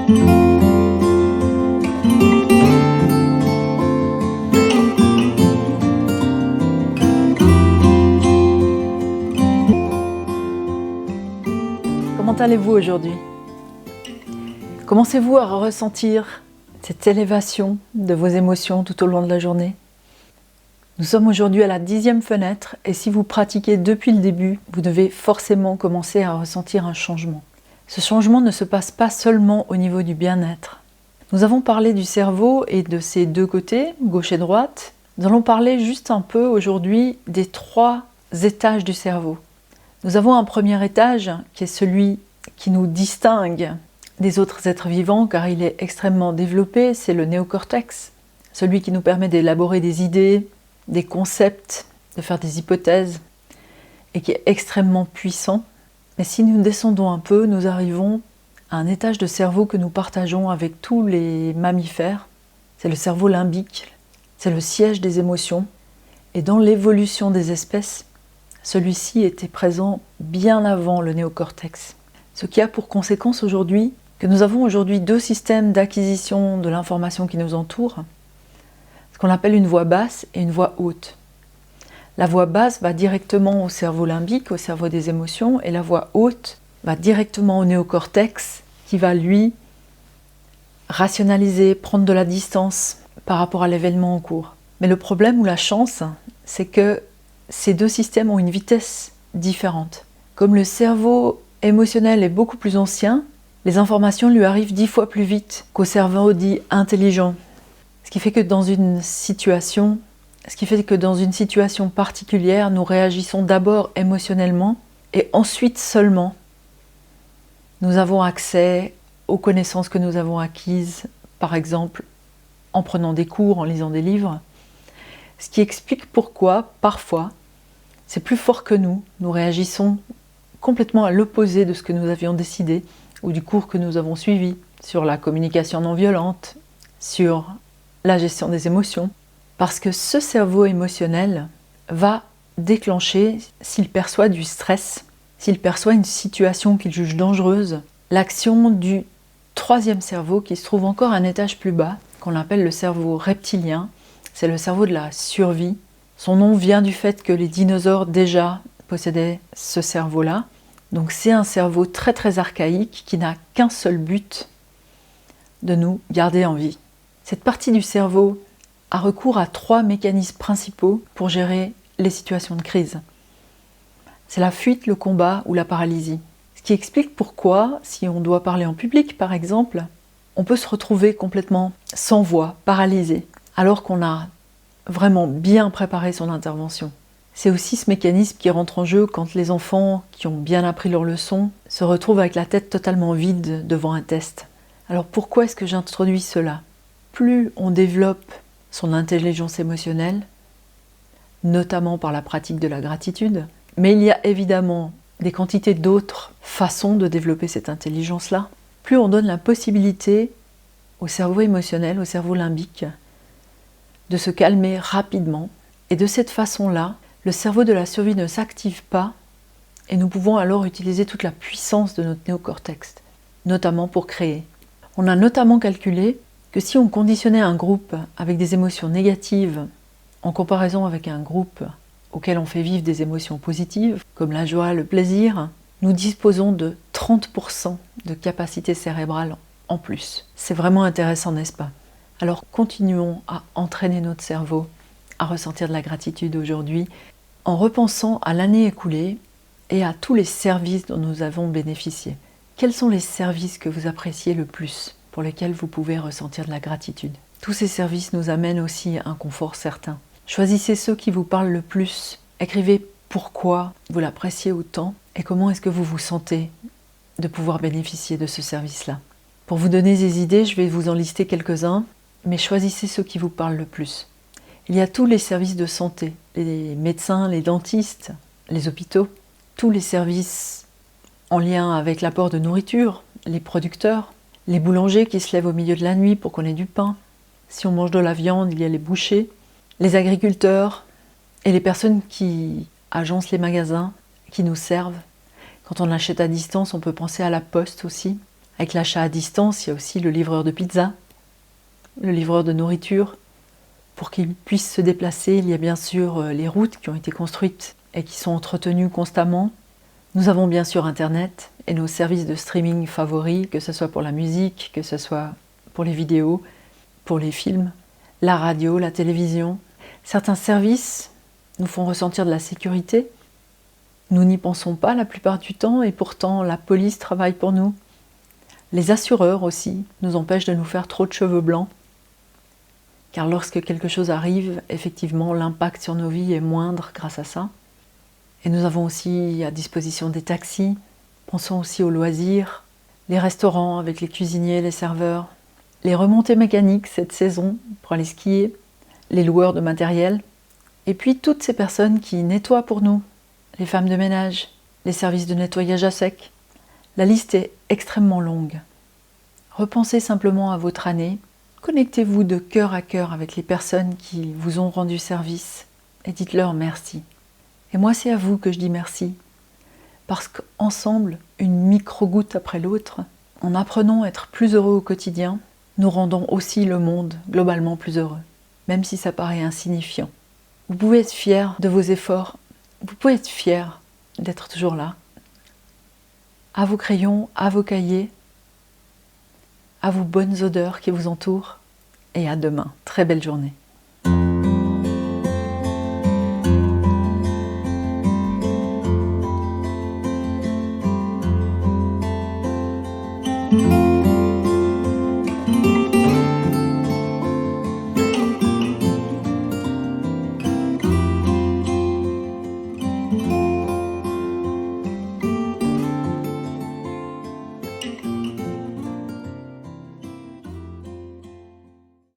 Comment allez-vous aujourd'hui? Commencez-vous à ressentir cette élévation de vos émotions tout au long de la journée? Nous sommes aujourd'hui à la 10e fenêtre et si vous pratiquez depuis le début, vous devez forcément commencer à ressentir un changement. Ce changement ne se passe pas seulement au niveau du bien-être. Nous avons parlé du cerveau et de ses deux côtés, gauche et droite. Nous allons parler juste un peu aujourd'hui des 3 étages du cerveau. Nous avons un premier étage qui est celui qui nous distingue des autres êtres vivants car il est extrêmement développé, c'est le néocortex, celui qui nous permet d'élaborer des idées, des concepts, de faire des hypothèses et qui est extrêmement puissant. Mais si nous descendons un peu, nous arrivons à un étage de cerveau que nous partageons avec tous les mammifères. C'est le cerveau limbique, c'est le siège des émotions. Et dans l'évolution des espèces, celui-ci était présent bien avant le néocortex. Ce qui a pour conséquence aujourd'hui que nous avons aujourd'hui 2 systèmes d'acquisition de l'information qui nous entoure, ce qu'on appelle une voix basse et une voix haute. La voix basse va directement au cerveau limbique, au cerveau des émotions, et la voix haute va directement au néocortex, qui va lui rationaliser, prendre de la distance par rapport à l'événement en cours. Mais le problème ou la chance, c'est que ces 2 systèmes ont une vitesse différente. Comme le cerveau émotionnel est beaucoup plus ancien, les informations lui arrivent 10 fois plus vite qu'au cerveau dit intelligent. Ce qui fait que dans une situation particulière, nous réagissons d'abord émotionnellement et ensuite seulement nous avons accès aux connaissances que nous avons acquises, par exemple en prenant des cours, en lisant des livres. Ce qui explique pourquoi, parfois, c'est plus fort que nous réagissons complètement à l'opposé de ce que nous avions décidé ou du cours que nous avons suivi sur la communication non violente, sur la gestion des émotions. Parce que ce cerveau émotionnel va déclencher, s'il perçoit du stress, s'il perçoit une situation qu'il juge dangereuse, l'action du 3e cerveau qui se trouve encore un étage plus bas, qu'on appelle le cerveau reptilien. C'est le cerveau de la survie. Son nom vient du fait que les dinosaures déjà possédaient ce cerveau-là. Donc c'est un cerveau très très archaïque qui n'a qu'un seul but, de nous garder en vie. Cette partie du cerveau a recours à 3 mécanismes principaux pour gérer les situations de crise. C'est la fuite, le combat ou la paralysie. Ce qui explique pourquoi, si on doit parler en public par exemple, on peut se retrouver complètement sans voix, paralysé, alors qu'on a vraiment bien préparé son intervention. C'est aussi ce mécanisme qui rentre en jeu quand les enfants qui ont bien appris leur leçon se retrouvent avec la tête totalement vide devant un test. Alors pourquoi est-ce que j'introduis cela? Plus on développe son intelligence émotionnelle, notamment par la pratique de la gratitude, mais il y a évidemment des quantités d'autres façons de développer cette intelligence-là, plus on donne la possibilité au cerveau émotionnel, au cerveau limbique, de se calmer rapidement. Et de cette façon-là, le cerveau de la survie ne s'active pas et nous pouvons alors utiliser toute la puissance de notre néocortex, notamment pour créer. On a notamment calculé que si on conditionnait un groupe avec des émotions négatives en comparaison avec un groupe auquel on fait vivre des émotions positives, comme la joie, le plaisir, nous disposons de 30% de capacité cérébrale en plus. C'est vraiment intéressant, n'est-ce pas? Alors continuons à entraîner notre cerveau à ressentir de la gratitude aujourd'hui en repensant à l'année écoulée et à tous les services dont nous avons bénéficié. Quels sont les services que vous appréciez le plus, pour lesquels vous pouvez ressentir de la gratitude? Tous ces services nous amènent aussi un confort certain. Choisissez ceux qui vous parlent le plus. Écrivez pourquoi vous l'appréciez autant et comment est-ce que vous vous sentez de pouvoir bénéficier de ce service-là. Pour vous donner des idées, je vais vous en lister quelques-uns, mais choisissez ceux qui vous parlent le plus. Il y a tous les services de santé, les médecins, les dentistes, les hôpitaux, tous les services en lien avec l'apport de nourriture, les producteurs, les boulangers qui se lèvent au milieu de la nuit pour qu'on ait du pain. Si on mange de la viande, il y a les bouchers, les agriculteurs et les personnes qui agencent les magasins, qui nous servent. Quand on achète à distance, on peut penser à la poste aussi. Avec l'achat à distance, il y a aussi le livreur de pizza, le livreur de nourriture. Pour qu'il puisse se déplacer, il y a bien sûr les routes qui ont été construites et qui sont entretenues constamment. Nous avons bien sûr Internet et nos services de streaming favoris, que ce soit pour la musique, que ce soit pour les vidéos, pour les films, la radio, la télévision. Certains services nous font ressentir de la sécurité. Nous n'y pensons pas la plupart du temps et pourtant la police travaille pour nous. Les assureurs aussi nous empêchent de nous faire trop de cheveux blancs. Car lorsque quelque chose arrive, effectivement, l'impact sur nos vies est moindre grâce à ça. Et nous avons aussi à disposition des taxis. Pensons aussi aux loisirs, les restaurants avec les cuisiniers, les serveurs, les remontées mécaniques cette saison pour aller skier, les loueurs de matériel, et puis toutes ces personnes qui nettoient pour nous, les femmes de ménage, les services de nettoyage à sec. La liste est extrêmement longue. Repensez simplement à votre année, connectez-vous de cœur à cœur avec les personnes qui vous ont rendu service et dites-leur merci. Et moi, c'est à vous que je dis merci, parce qu'ensemble, une micro-goutte après l'autre, en apprenant à être plus heureux au quotidien, nous rendons aussi le monde globalement plus heureux, même si ça paraît insignifiant. Vous pouvez être fiers de vos efforts, vous pouvez être fiers d'être toujours là. À vos crayons, à vos cahiers, à vos bonnes odeurs qui vous entourent, et à demain. Très belle journée.